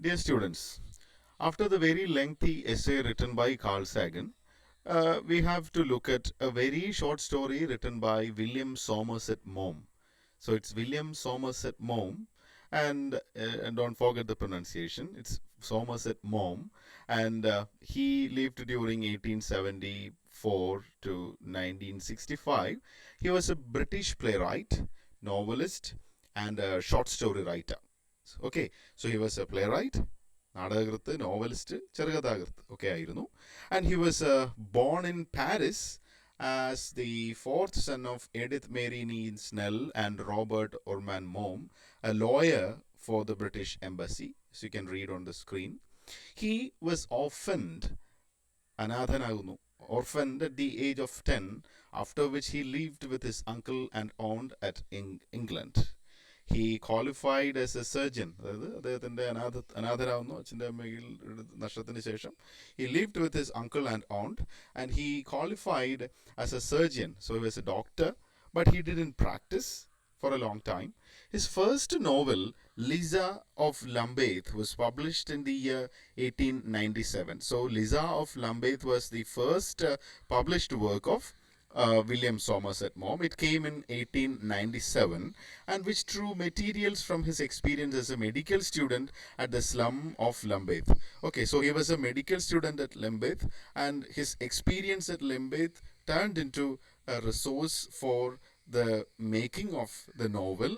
Dear students, after the very lengthy essay written by Carl Sagan, we have to look at a very short story written by William Somerset Maugham. So it's William Somerset Maugham, and don't forget the pronunciation. It's Somerset Maugham, and he lived during 1874 to 1965. He was a British playwright, novelist, and a short story writer. Okay, so he was a playwright, നാടകകൃത്ത്, novelist, ചെറുകഥാകൃത്ത് ഒക്കെ ആയിരുന്നു. And he was born in Paris as the fourth son of Edith Mary Neil Snell and Robert Orman Maugham, a lawyer for the British Embassy. So you can read on the screen. He was അനാഥനാകുന്നു, orphaned at the age of 10, after which he lived with his uncle and aunt at England. He qualified as a surgeon. അതായത് അദ്ദേഹത്തിൻ്റെ അനാഥരാകുന്നു അച്ഛൻ്റെ അമ്മയിൽ നഷ്ടത്തിന് ശേഷം. He lived with his uncle and aunt, and he qualified as a surgeon. So he was a doctor, but he didn't practice for a long time. His first novel, Liza of Lambeth, was published in the year 1897. So Liza of Lambeth was the first published work of William Somerset Maugham. It came in 1897, and which drew materials from his experience as a medical student at the slum of Lambeth. Okay, so he was a medical student at Lambeth, and his experience at Lambeth turned into a resource for the making of the novel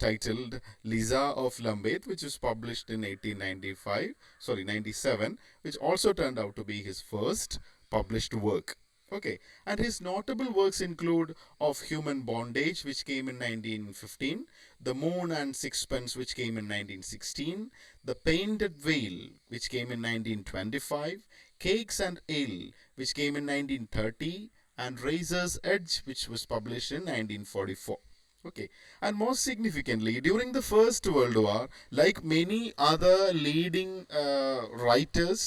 titled Liza of Lambeth, which was published in 97, which also turned out to be his first published work. Okay, and his notable works include Of Human Bondage, which came in 1915, The Moon and Sixpence, which came in 1916, The Painted Veil, which came in 1925, Cakes and Ale, which came in 1930, and Razor's Edge, which was published in 1944. Okay, and most significantly, during the First World War, like many other leading writers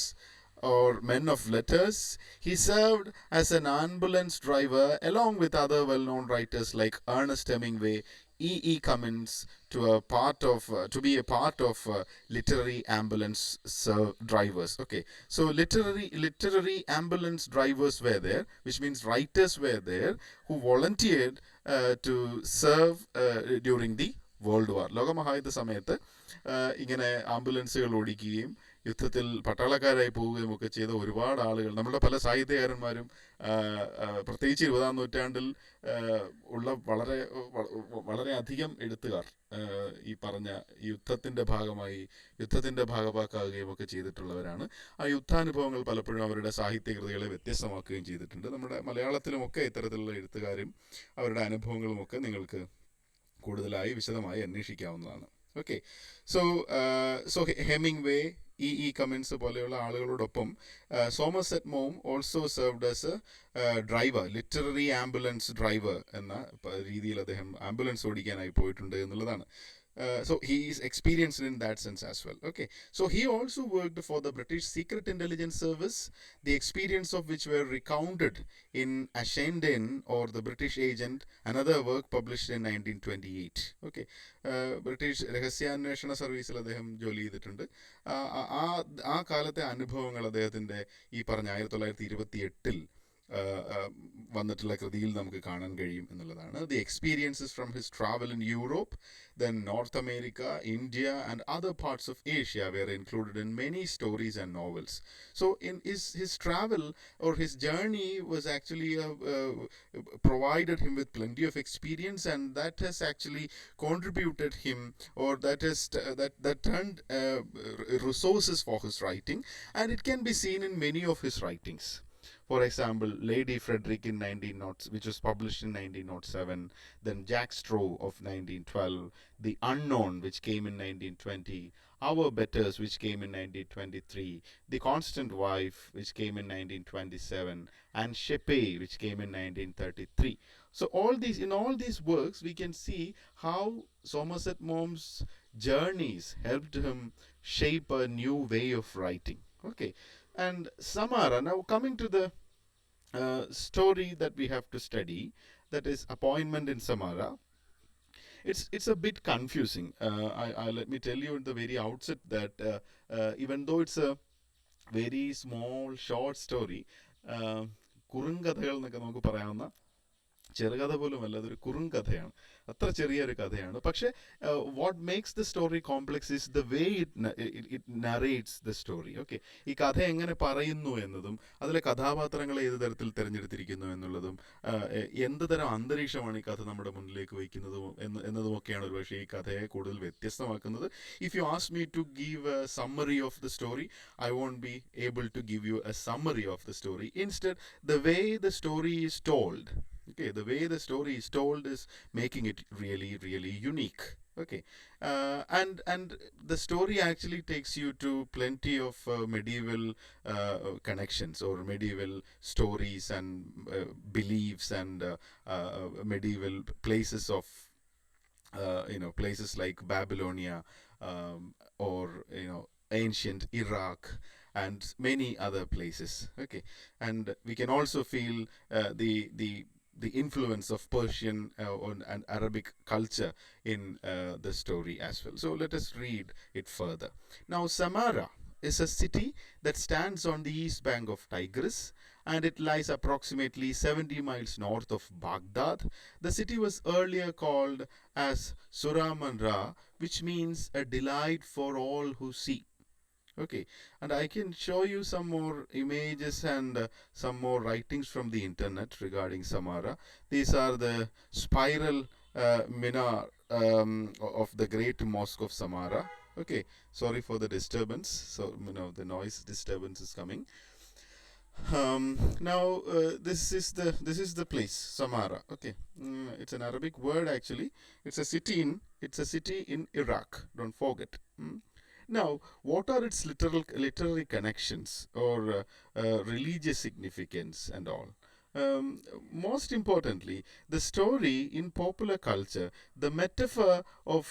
or men of letters, he served as an ambulance driver along with other well-known writers like Ernest Hemingway, E. Cummins, to be a part of literary ambulance drivers. Okay, so literary ambulance drivers were there, which means writers were there who volunteered to serve during the world war, ലോകമഹായുദ്ധ സമയത്ത് ഇങ്ങനെ ആംബുലൻസുകൾ ഓടിക്കുകയും യുദ്ധത്തിൽ പട്ടാളക്കാരായി പോവുകയും ഒക്കെ ചെയ്ത ഒരുപാട് ആളുകൾ, നമ്മുടെ പല സാഹിത്യകാരന്മാരും പ്രത്യേകിച്ച് 20-ാം നൂറ്റാണ്ടിൽ ഉള്ള വളരെയധികം എഴുത്തുകാർ ഈ പറഞ്ഞ യുദ്ധത്തിൻ്റെ ഭാഗമാക്കുകയും ഒക്കെ ചെയ്തിട്ടുള്ളവരാണ്. ആ യുദ്ധാനുഭവങ്ങൾ പലപ്പോഴും അവരുടെ സാഹിത്യകൃതികളെ വ്യത്യസ്തമാക്കുകയും ചെയ്തിട്ടുണ്ട്. നമ്മുടെ മലയാളത്തിലുമൊക്കെ ഇത്തരത്തിലുള്ള എഴുത്തുകാരും അവരുടെ അനുഭവങ്ങളുമൊക്കെ നിങ്ങൾക്ക് കൂടുതലായി വിശദമായി അന്വേഷിക്കാവുന്നതാണ്. Okay, so Hemingway, E Cummings പോലെയുള്ള ആളുകളോടൊപ്പം Somerset Maugham also served as a driver, literary ambulance driver എന്ന രീതിയിൽ അദ്ദേഹം ആംബുലൻസ് ഓടിക്കാനായി പോയിട്ടുണ്ട് എന്നുള്ളതാണ്. So he is experienced in that sense as well. Okay, so he also worked for the British Secret Intelligence Service, the experience of which were recounted in Ashendin, or the British Agent, another work published in 1928. Okay, British രഹസ്യാന്വേഷണ സർവീസിൽ അദ്ദേഹം ജോലി ചെയ്തിട്ടുണ്ട്. ആ കാലത്തെ അനുഭവങ്ങൾ അദ്ദേഹത്തിൻ്റെ ഈ പറഞ്ഞ 1928 വന്നിട്ടുള്ള കൃതിയിൽ നമുക്ക് കാണാൻ കഴിയും എന്നുള്ളതാണ്. The experiences from his travel in Europe, then North America, India, and other parts of Asia were included in many stories and novels. So in his travel or his journey was actually provided him with plenty of experience, and that has actually contributed him, or that turned resources for his writing, and it can be seen in many of his writings. For example, Lady Frederick in 1900, which was published in 1907, then Jack Straw of 1912, The Unknown, which came in 1920, Our Betters, which came in 1923, The Constant Wife, which came in 1927, and Shepey, which came in 1933. So in all these works, we can see how Somerset Maugham's journeys helped him shape a new way of writing. Okay, and Samara, now coming to the story that we have to study, that is Appointment in Samara. it's a bit confusing. I let me tell you at the very outset that even though it's a very small short story, കുറുങ്കഥകൾ എന്നൊക്കെ നമുക്ക് പറയാവുന്ന ചെറുകഥ പോലുമല്ല, അതൊരു കുറുങ്കഥയാണ്. അത്ര ചെറിയൊരു കഥയാണ്. പക്ഷേ what makes the story complex is the way it narrates the story. Okay, ഈ കഥ എങ്ങനെ പറയുന്നു എന്നതും അതിലെ കഥാപാത്രങ്ങളെ ഏത് തരത്തിൽ തിരഞ്ഞെടുത്തിരിക്കുന്നു എന്നുള്ളതും എന്ത് തരം അന്തരീക്ഷമാണ് ഈ കഥ നമ്മുടെ മുന്നിലേക്ക് വയ്ക്കുന്നതും എന്നതുമൊക്കെയാണ് ഒരു പക്ഷേ ഈ കഥയെ കൂടുതൽ വ്യത്യസ്തമാക്കുന്നത്. If you ask me to give a summary of the story, I won't be able to give you a summary of the story. Instead, the way the story is told, okay, the way the story is told is making it really, really unique. Okay, and the story actually takes you to plenty of medieval connections or medieval stories and beliefs and medieval places of places like Babylonia, or ancient Iraq and many other places. Okay, and we can also feel the influence of Persian and Arabic culture in the story as well. So let us read it further. Now, Samara is a city that stands on the east bank of Tigris, and it lies approximately 70 miles north of Baghdad. The city was earlier called as Suramanra, which means a delight for all who see. Okay, and I can show you some more images and some more writings from the internet regarding Samara. These are the spiral minar of the great mosque of Samara. Okay, sorry for the disturbance. So the noise disturbance is coming. Now this is the place, Samara. Okay, it's an Arabic word actually. It's a city in Iraq. Don't forget. Now, what are its literary connections or religious significance and all? Most importantly, the story in popular culture, the metaphor of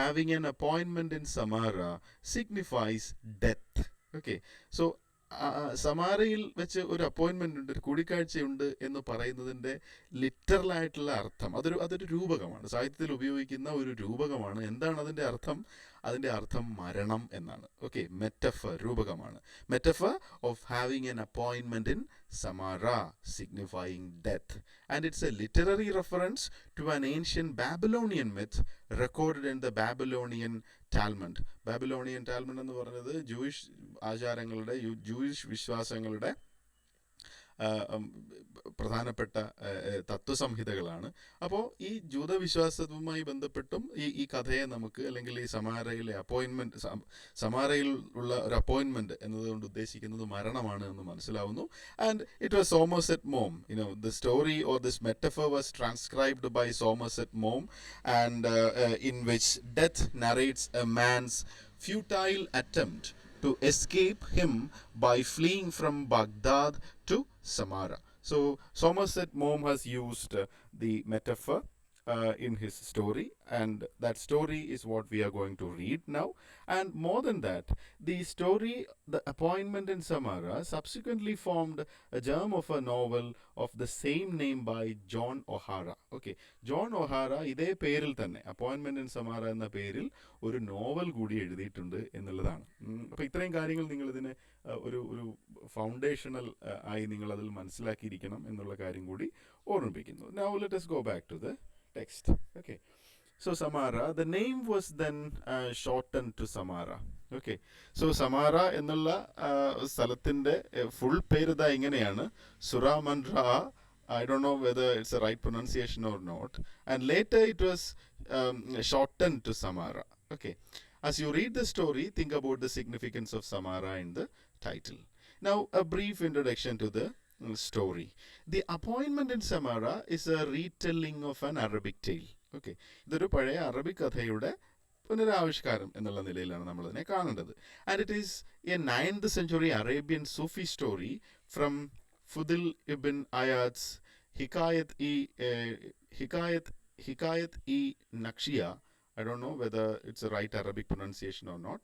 having an appointment in Samara signifies death. Okay, so സമാരയിൽ വെച്ച് ഒരു അപ്പോയിൻമെൻ്റ് ഉണ്ട്, ഒരു കൂടിക്കാഴ്ചയുണ്ട് എന്ന് പറയുന്നതിൻ്റെ ലിറ്ററലായിട്ടുള്ള അർത്ഥം അതൊരു രൂപകമാണ്, സാഹിത്യത്തിൽ ഉപയോഗിക്കുന്ന ഒരു രൂപകമാണ്. എന്താണ് അതിൻ്റെ അർത്ഥം? അതിൻ്റെ അർത്ഥം മരണം എന്നാണ്. ഓക്കെ, മെറ്റഫർ രൂപകമാണ്. Metaphor of having an appointment in Samarra signifying death, and it's a literary reference to an ancient Babylonian myth recorded in the Babylonian Talmud. Babylonian Talmud എന്ന് പറയുന്നത് ജൂയിഷ് ആചാരങ്ങളുടെ ജൂയിഷ് വിശ്വാസങ്ങളുടെ പ്രധാനപ്പെട്ട തത്വസംഹിതകളാണ്. അപ്പോൾ ഈ ജൂതവിശ്വാസവുമായി ബന്ധപ്പെട്ടും ഈ കഥയെ നമുക്ക്, അല്ലെങ്കിൽ ഈ സമാരയിൽ ഉള്ള ഒരു അപ്പോയിൻമെന്റ് എന്നതുകൊണ്ട് ഉദ്ദേശിക്കുന്നത് മരണമാണ് എന്ന് മനസ്സിലാവുന്നു. And it was Somerset Maugham. the story or this metaphor was transcribed by Somerset Maugham, and in which death narrates a man's futile attempt to escape him by fleeing from Baghdad to Samara. So Somerset Maugham has used the metaphor in his story, and that story is what we are going to read now. And more than that, the story, The Appointment in Samara, subsequently formed a germ of a novel of the same name by John O'Hara. Okay, John O'Hara ഇതേ പേരിൽ തന്നെ, അപ്പോയിൻമെന്റ് in സമാര എന്ന പേരിൽ ഒരു novel കൂടി എഴുതിയിട്ടുണ്ട് എന്നുള്ളതാണ്. അപ്പോൾ ഇത്രയും കാര്യങ്ങൾ നിങ്ങളിതിന് ഒരു ഫൗണ്ടേഷണൽ ആയി നിങ്ങളതിൽ മനസ്സിലാക്കിയിരിക്കണം എന്നുള്ള കാര്യം കൂടി ഓർമ്മിപ്പിക്കുന്നു. Now let us go back to the text. Okay, so Samara, the name was then shortened to Samara. Okay, so Samara എന്നുള്ള സ്ഥലത്തിൻ്റെ ഫുൾ പേര് ഇതാ ഇങ്ങനെയാണ്, സുറാമൻറ. I don't know whether it's the right pronunciation or not. And later it was shortened to Samara. Okay, as you read the story, think about the significance of Samara in the title. Now, a brief introduction to the story. The Appointment in Samara is a retelling of an Arabic tale. Okay, ഇതൊരു പഴയ Arabic കഥയുടെ പുനരാവിഷ്കാരം എന്നുള്ള നിലയിലാണ് നമ്മളതിനെ കാണേണ്ടത്. And it is A 9th century Arabian Sufi story from Fudil ibn Ayad's Hikayat-e Naqshiyah. I don't know whether it's a right Arabic pronunciation or not.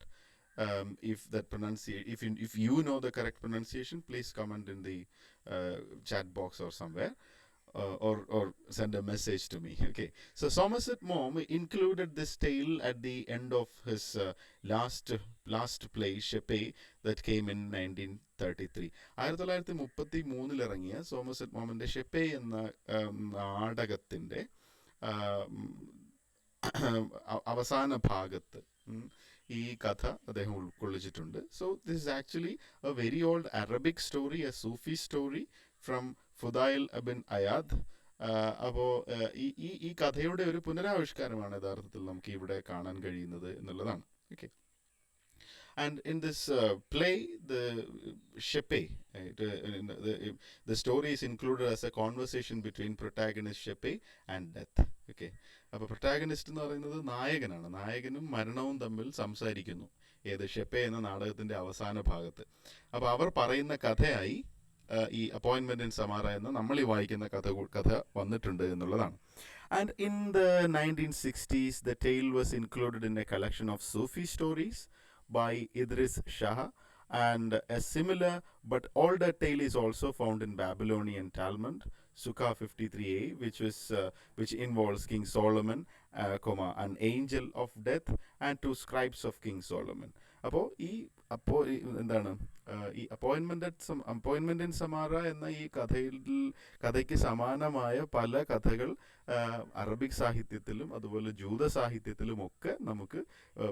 If you know the correct pronunciation, please comment in the chat box or somewhere. or send a message to me. Okay, so Somerset Maugham included this tale at the end of his last play, Shepe, that came in 1933. 1933 ഇറങ്ങിയ Somerset മോമിന്റെ ഷെപ്പെ എന്ന നാടകത്തിന്റെ അവസാന ഭാഗത്ത് ഈ കഥ അദ്ദേഹം ഉൾക്കൊള്ളിച്ചിട്ടുണ്ട്. So this is actually a very old Arabic story, a Sufi story from Fudayl ibn Iyad. അപ്പോൾ ഈ കഥയുടെ ഒരു പുനരാവിഷ്കാരമാണ് യഥാർത്ഥത്തിൽ നമുക്ക് ഇവിടെ കാണാൻ കഴിയുന്നത് എന്നുള്ളതാണ്. Okay, and in this play, the Shepe, the story is included as a conversation between protagonist Shepe and death. Okay, അപ്പോൾ പ്രൊട്ടാഗണിസ്റ്റ് എന്ന് പറയുന്നത് നായകനാണ്. നായകനും മരണവും തമ്മിൽ സംസാരിക്കുന്നു ഏത് ഷെപ്പെ എന്ന നാടകത്തിന്റെ അവസാന ഭാഗത്ത്. അപ്പോൾ അവർ പറയുന്ന കഥയായി ഈ അപ്പോയിൻമെന്റ് ഇൻ സമാറ എന്ന നമ്മൾ ഈ വായിക്കുന്ന കഥ വന്നിട്ടുണ്ട് എന്നുള്ളതാണ്. And in the 1960s, the tale was included in a collection of Sufi stories by Idris Shah, and a similar but older tale is also found in Babylonian Talmud, Sukkah 53a, which involves King Solomon, an angel of death, and two scribes of King Solomon. അപ്പോൾ എന്താണ് ഈ അപ്പോയിൻമെന്റ് in സമാറ എന്ന ഈ കഥയ്ക്ക് സമാനമായ പല കഥകൾ Arabic സാഹിത്യത്തിലും അതുപോലെ ജൂത സാഹിത്യത്തിലും ഒക്കെ നമുക്ക്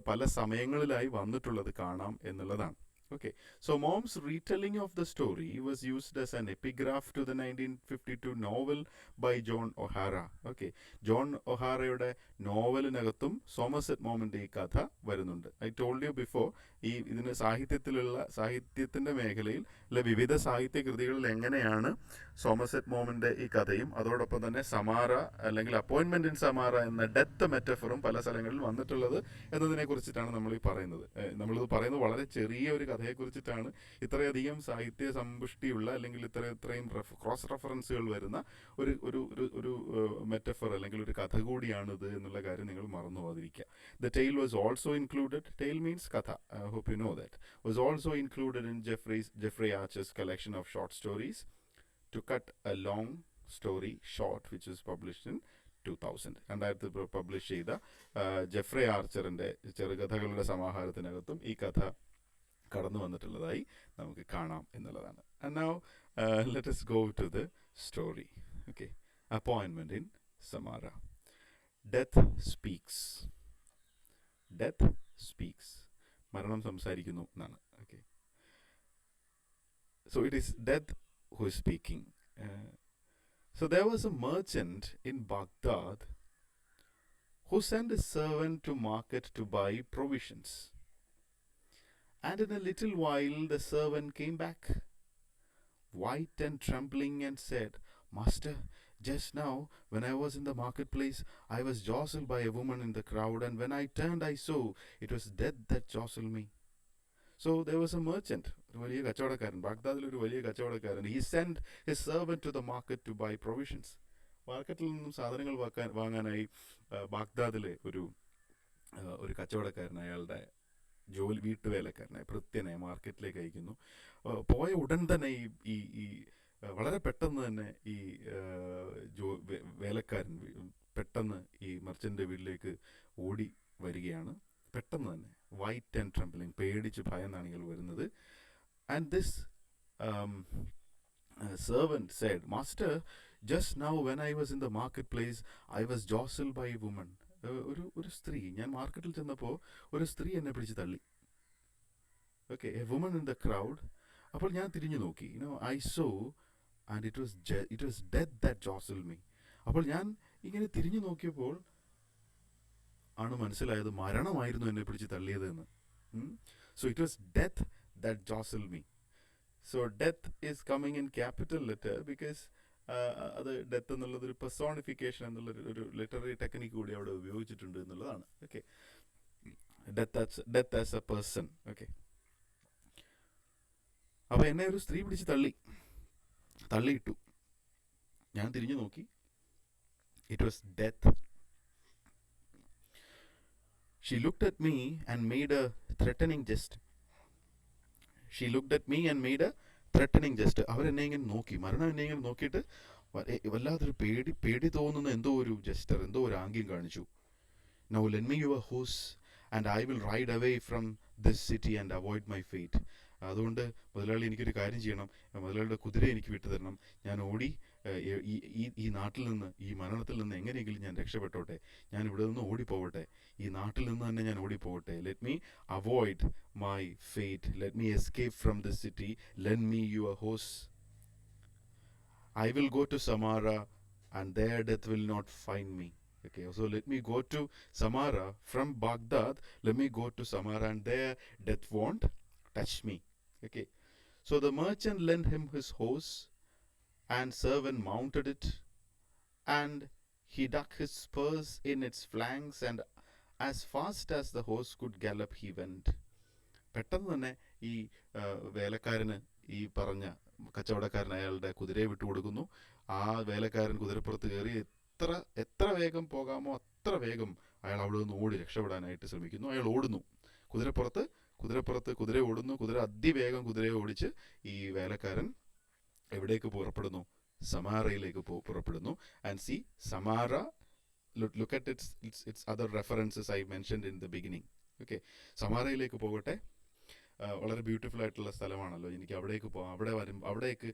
പല സമയങ്ങളിലായി വന്നിട്ടുള്ളത് കാണാം എന്നുള്ളതാണ്. Okay, so Maughams' retelling of the story was used as an epigraph to the 1952 novel by John O'Hara. Okay, John O'Hara'യുടെ നോവലിനകത്തും സോമർസെറ്റ് മോമിന്റെ ഈ കഥ വരുന്നുണ്ട്. ഐ ടോൾഡ് യു ബിഫോർ, ഇതിന് സാഹിത്യത്തിന്റെ മേഖലയിൽ വിവിധ സാഹിത്യ കൃതികളിൽ എങ്ങനെയാണ് സോമർസെറ്റ് മോമിന്റെ ഈ കഥയും അതോടൊപ്പം തന്നെ സമാറ അല്ലെങ്കിൽ അപ്പോയിൻമെന്റ് ഇൻ സമാറ എന്ന ഡെത്ത് മെറ്റഫറും പല സ്ഥലങ്ങളിൽ വന്നിട്ടുള്ളത് എന്നതിനെ കുറിച്ചിട്ടാണ് നമ്മളിത് പറയുന്നത്. വളരെ ചെറിയ ഒരു കഥയെക്കുറിച്ചിട്ടാണ് ഇത്രയധികം സാഹിത്യ സമ്പുഷ്ടിയുള്ള അല്ലെങ്കിൽ ഇത്രയും ക്രോസ് റെഫറൻസുകൾ വരുന്ന ഒരു മെറ്റഫർ അല്ലെങ്കിൽ ഒരു കഥ കൂടിയാണിത് എന്നുള്ള കാര്യം നിങ്ങൾ മറന്നു പോകാതിരിക്കുക. The tale was also included, tale means katha, I hope you know that, was also included in Jeffrey Archer's collection of short stories, To Cut a Long Story Short, which was published in 2000. 2000 publish ചെയ്ത ജെഫ്രെ ആർച്ചറിന്റെ ചെറുകഥകളുടെ സമാഹാരത്തിനകത്തും ഈ കഥ കടന്നു വന്നിട്ടുള്ളതായി നമുക്ക് കാണാം എന്നുള്ളതാണ്. And now let us go to the story. Okay, Appointment in Samara. Death speaks. Death speaks. മരണം സംസാരിക്കുന്നു എന്നാണ്. Okay, so it is death who is speaking. So there was a merchant in Baghdad who sent a servant to market to buy provisions. And in a little while the servant came back, white and trembling, and said, "Master, just now when I was in the marketplace, I was jostled by a woman in the crowd, and when I turned I saw it was death that jostled me." So there was a merchant, ഒരു വലിയ കച്ചവടക്കാരൻ, ബാഗ്ദാദിൽ ഒരു വലിയ കച്ചവടക്കാരൻ. He sent his servant to the market to buy provisions. മാർക്കറ്റിൽ നിന്നും സാധനങ്ങൾ വാങ്ങാനായി ബാഗ്ദാദിലെ ഒരു കച്ചവടക്കാരൻ അയാളുടെ വീട്ടുവേലക്കാരനായി ഭൃത്യനെ മാർക്കറ്റിലേക്ക് അയക്കുന്നു. പോയ ഉടൻ തന്നെ ഈ വളരെ പെട്ടെന്ന് തന്നെ ഈ വേലക്കാരൻ പെട്ടെന്ന് ഈ മർച്ചൻ്റെ വീട്ടിലേക്ക് ഓടി വരികയാണ്. പെട്ടെന്ന് തന്നെ, വൈറ്റ് ആൻഡ് ട്രംബ്ലിങ്, പേടിച്ച് ഭയന്നാണ് ഇയാൾ വരുന്നത്. And this servant said, "Master, just now when I was in the marketplace, I was jostled by a woman." ഒരു സ്ത്രീ, ഞാൻ മാർക്കറ്റിൽ ചെന്നപ്പോൾ ഒരു സ്ത്രീ എന്നെ പിടിച്ച് തള്ളി. Okay, a woman in the crowd. അപ്പോൾ ഞാൻ തിരിഞ്ഞു നോക്കി, I saw and it was death that jostled me. അപ്പോൾ ഞാൻ ഇങ്ങനെ തിരിഞ്ഞു നോക്കിയപ്പോൾ ആണ് മനസ്സിലായത് മരണമായിരുന്നു എന്നെ പിടിച്ച് തള്ളിയത് എന്ന്. So it was death that jostled me. So death is coming in capital letter because അത് ഡെത്ത് എന്നുള്ളത് ഒരു പെർസോണിഫിക്കേഷൻ എന്നുള്ള ഒരു ലിറ്റററി ടെക്നിക്ക് കൂടി അവിടെ ഉപയോഗിച്ചിട്ടുണ്ട് എന്നുള്ളതാണ്. Okay, death as A person. Okay, അപ്പോൾ എന്നെ ഒരു സ്ത്രീ പിടിച്ച് തള്ളിയിട്ടു. ഞാൻ തിരിഞ്ഞു നോക്കി, it was death. She looked at me and made a threatening gesture. അവരെന്നെ ഇങ്ങനെ നോക്കി, മരണം എന്നെ ഇങ്ങനെ നോക്കിയിട്ട് വല്ലാത്തൊരു പേടി തോന്നുന്ന എന്തോ ഒരു ജസ്റ്റർ, എന്തോ ഒരു ആംഗ്യം കാണിച്ചു. Now lend me your horse and I will ride away from this city and avoid my fate. അതുകൊണ്ട് മുതലാളി എനിക്കൊരു കാര്യം ചെയ്യണം, മുതലാളിയുടെ കുതിര എനിക്ക് വിട്ടുതരണം. ഞാൻ ഓടി ഈ നാട്ടിൽ നിന്ന്, ഈ മരണത്തിൽ നിന്ന് എങ്ങനെയെങ്കിലും ഞാൻ രക്ഷപ്പെട്ടോട്ടെ. ഞാൻ ഇവിടെ നിന്ന് ഓടിപ്പോവട്ടെ, ഈ നാട്ടിൽ നിന്ന് തന്നെ ഞാൻ ഓടിപ്പോവട്ടെ. Let me avoid my fate, let me escape from this city, lend me your horse. I will go to Samara and there death will not find me. Okay, so let me go to Samara from Baghdad. Let me go to Samara and there death won't touch me. Okay, so the merchant lent him his horse and servant mounted it and he dug his spurs in its flanks and as fast as the horse could gallop he went. പെട്ടെന്ന് തന്നെ ഈ വേലക്കാരന്, ഈ പറഞ്ഞ കച്ചവടക്കാരൻ അയാളുടെ കുതിരയെ വിട്ടുകൊടുക്കുന്നു. ആ വേലക്കാരൻ കുതിരപ്പുറത്ത് കയറി എത്ര വേഗം പോകാമോ അത്ര വേഗം അയാൾ അവിടെ നിന്ന് ഓടി രക്ഷപ്പെടാനായിട്ട് ശ്രമിക്കുന്നു. അയാൾ ഓടുന്നു കുതിര ഓടുന്നു. കുതിര അതിവേഗം കുതിരയെ ഓടിച്ച് ഈ വേലക്കാരൻ എവിടേക്ക് പുറപ്പെടുന്നു? സമാറയിലേക്ക് പുറപ്പെടുന്നു. And C സമാറ, look at its other references I mentioned in the beginning. Okay, സമാറയിലേക്ക് പോകട്ടെ. വളരെ ബ്യൂട്ടിഫുൾ ആയിട്ടുള്ള സ്ഥലമാണല്ലോ, എനിക്ക് അവിടേക്ക് പോകാം, അവിടേക്ക്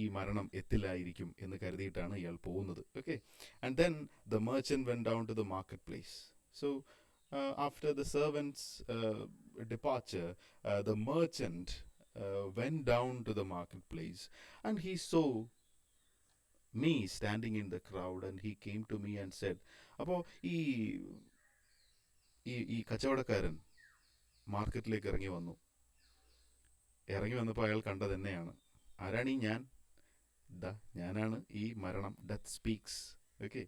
ഈ മരണം എത്തില്ലായിരിക്കും എന്ന് കരുതിയിട്ടാണ് ഇയാൾ പോകുന്നത്. Okay, and then the merchant went down to the market place. So after the servant's departure, the merchant went down to the marketplace and he saw me standing in the crowd and he came to me and said. അപ്പോൾ ഈ കച്ചവടക്കാരൻ മാർക്കറ്റിലേക്ക് ഇറങ്ങി വന്നപ്പോൾ അയാൾ കണ്ടത് എന്നെയാണ്. ആരാണ് ഈ ഞാൻ? ഞാനാണ് ഈ മരണം. Death speaks. ഓക്കെ,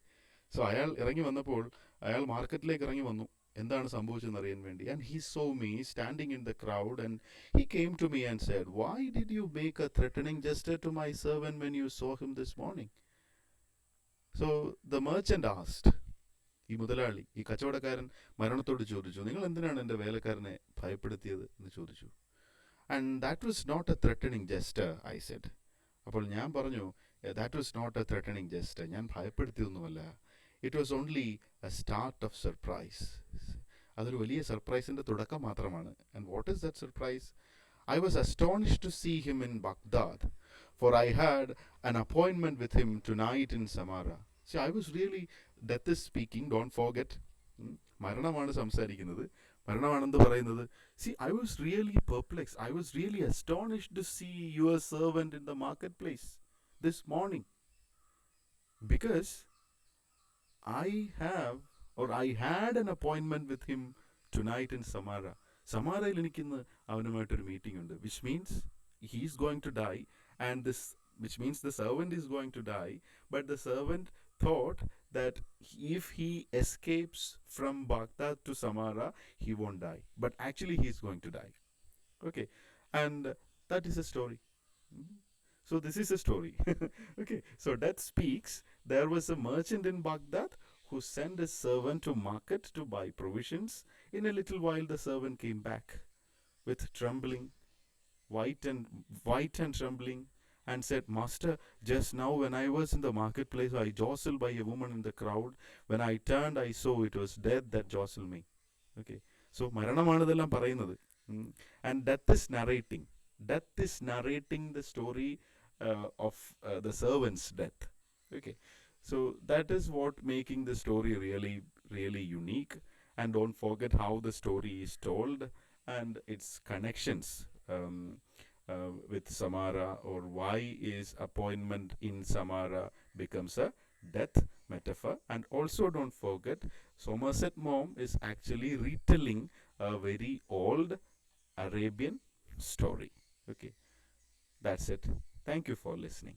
സോ അയാൾ ഇറങ്ങി വന്നപ്പോൾ, അയാൾ മാർക്കറ്റിലേക്ക് ഇറങ്ങി വന്നു എന്താണ് സംഭവിച്ചതെന്ന് അറിയാൻ വേണ്ടി. And he saw me standing in the crowd and he came to me and said, why did you make a threatening gesture to my servant when you saw him this morning? So the merchant asked, ഈ മുതലാളി, ഈ കച്ചവടക്കാരൻ മരണത്തോട് ചോദിച്ചു, നിങ്ങൾ എന്തിനാണ് എൻ്റെ വേലക്കാരനെ ഭയപ്പെടുത്തിയത് എന്ന് ചോദിച്ചു. And that was not a threatening gesture, I said. അപ്പോൾ ഞാൻ പറഞ്ഞു, that was not a threatening gesture, ഞാൻ ഭയപ്പെടുത്തിയൊന്നുമല്ല. It was only a start of surprise. അതൊരു വലിയ സർപ്രൈസിൻ്റെ തുടക്കം മാത്രമാണ്. And what is that surprise? I was astonished to see him in Baghdad, for I had an appointment with him tonight in Samara. See, I was really, death is speaking, don't forget. മരണമാണ് സംസാരിക്കുന്നത്, മരണമാണെന്ന് പറയുന്നത്. See, I was really perplexed. I was really astonished to see your servant in the marketplace this morning. Because I had an appointment with him tonight in Samara. സമാരയിൽ എനിക്കിന്ന് അവനുമായിട്ടൊരു meeting ഉണ്ട്, which means he's going to die, and which means the servant is going to die, but the servant thought that if he escapes from Baghdad to Samara, he won't die, but actually he's going to die. Okay, and that is a story. So this is a story. Okay, so that speaks. There was a merchant in Baghdad who sent his servant to market to buy provisions. In a little while the servant came back with trembling, white and trembling, and said, Master, just now when I was in the marketplace I jostled by a woman in the crowd. When I turned I saw it was death that jostled me. Okay, so മരണമാണ് ഇതെല്ലാം പറയുന്നത്. And death is narrating the story of the servant's death. Okay, so that is what making the story really, really unique. And don't forget how the story is told and its connections with Samara, or why is appointment in Samara becomes a death metaphor. And also don't forget, Somerset Maugham is actually retelling a very old Arabian story. Okay, that's it. Thank you for listening.